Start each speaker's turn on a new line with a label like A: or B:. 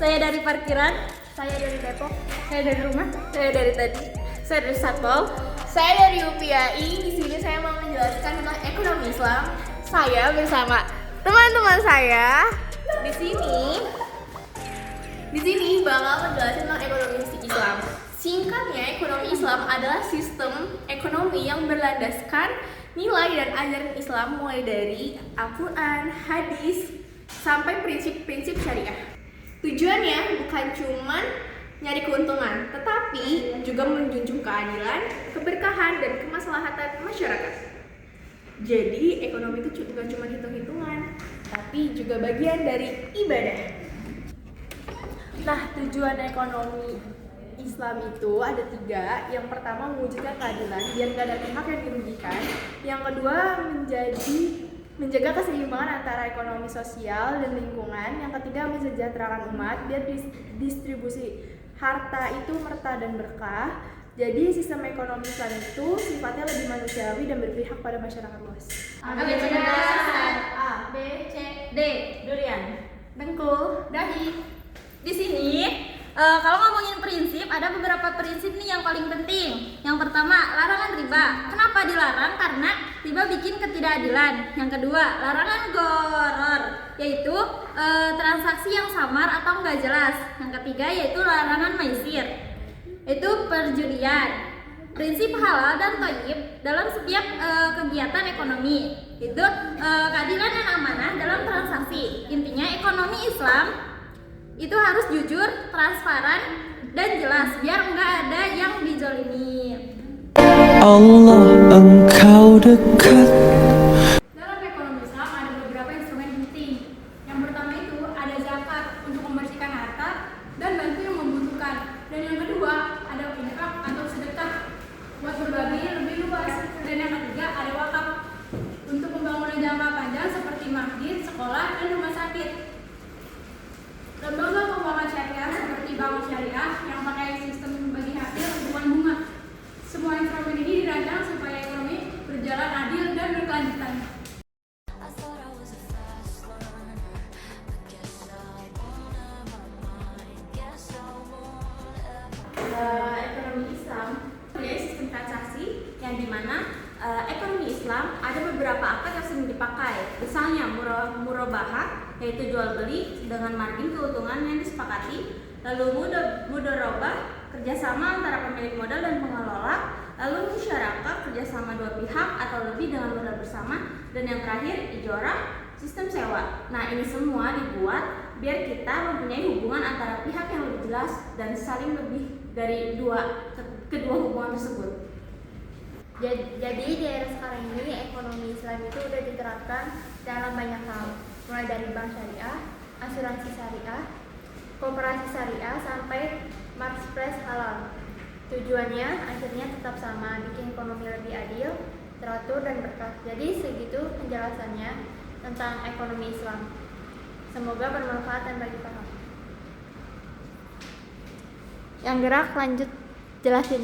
A: Saya dari parkiran.
B: Saya dari Depok.
A: Saya dari rumah. Saya dari tadi. Saya dari Satpol.
B: Saya dari UPAI. Di sini saya mau menjelaskan tentang ekonomi Islam. Saya bersama teman-teman saya di sini bakal menjelaskan tentang ekonomi Islam. Singkatnya, ekonomi Islam adalah sistem ekonomi yang berlandaskan nilai dan ajaran Islam mulai dari Al-Quran, hadis, sampai prinsip-prinsip syariah. Tujuannya bukan cuma nyari keuntungan, tetapi juga menjunjung keadilan, keberkahan, dan kemaslahatan masyarakat. Jadi ekonomi itu bukan cuma hitung-hitungan, tapi juga bagian dari ibadah. Nah, tujuan ekonomi Islam itu ada 3. Yang pertama, mewujudkan keadilan biar nggak ada pihak yang dirugikan. Yang kedua, menjaga keseimbangan antara ekonomi sosial dan lingkungan. Yang ketiga, mensejahterakan umat biar distribusi harta itu merta dan berkah. Jadi sistem ekonomi Islam itu sifatnya lebih manusiawi dan berpihak pada masyarakat luas.
A: A, B, C, D, A, B, C, D. Durian.
B: Dengkul, dahi.
A: Di sini kalau ngomongin prinsip, ada beberapa prinsip nih yang paling penting. Yang pertama, larangan riba. Kenapa dilarang? Karena riba bikin ketidakadilan. Yang kedua, larangan goror, yaitu transaksi yang samar atau nggak jelas. Yang ketiga, yaitu larangan maisir, itu perjudian. Prinsip halal dan thayyib dalam setiap kegiatan ekonomi, itu keadilan dan amanah dalam transaksi. Intinya ekonomi Islam itu harus jujur, transparan, dan jelas biar nggak ada yang dizolimi.
C: Allah, Engkau dekat.
A: Dalam ekonomi Islam ada beberapa instrumen penting. Yang pertama itu ada zakat untuk membersihkan harta dan bantu yang membutuhkan. Dan yang kedua ada infak atau sedekah buat berbagi lebih luas. Dan yang ketiga ada wakaf untuk pembangunan jangka panjang seperti masjid, sekolah, dan rumah sakit. Lembaga keuangan syariah seperti bank syariah yang pakai sistem bagi hasil hubungan bunga. Semua instrumen ini dirancang supaya ekonomi berjalan adil dan berkelanjutan.
B: Ekonomi Islam punya sistem transaksi yang dimana ekonomi Islam ada beberapa akad yang sering dipakai. Misalnya murabahah, yaitu jual beli dengan margin keuntungan yang disepakati. Lalu mudharabah, kerjasama antara pemilik modal dan pengelola. Lalu musyarakah, kerjasama 2 pihak atau lebih dengan modal bersama. Dan yang terakhir, ijorah, sistem sewa. Nah, ini semua dibuat biar kita mempunyai hubungan antara pihak yang lebih jelas dan saling lebih dari kedua hubungan tersebut.
D: Jadi di era sekarang ini ekonomi Islam itu udah diterapkan dalam banyak hal, mulai dari bank syariah, asuransi syariah, koperasi syariah, sampai marketplace halal. Tujuannya akhirnya tetap sama, bikin ekonomi lebih adil, teratur, dan berkah. Jadi segitu penjelasannya tentang ekonomi Islam. Semoga bermanfaat dan bagi paham. Yang gerak lanjut jelasin.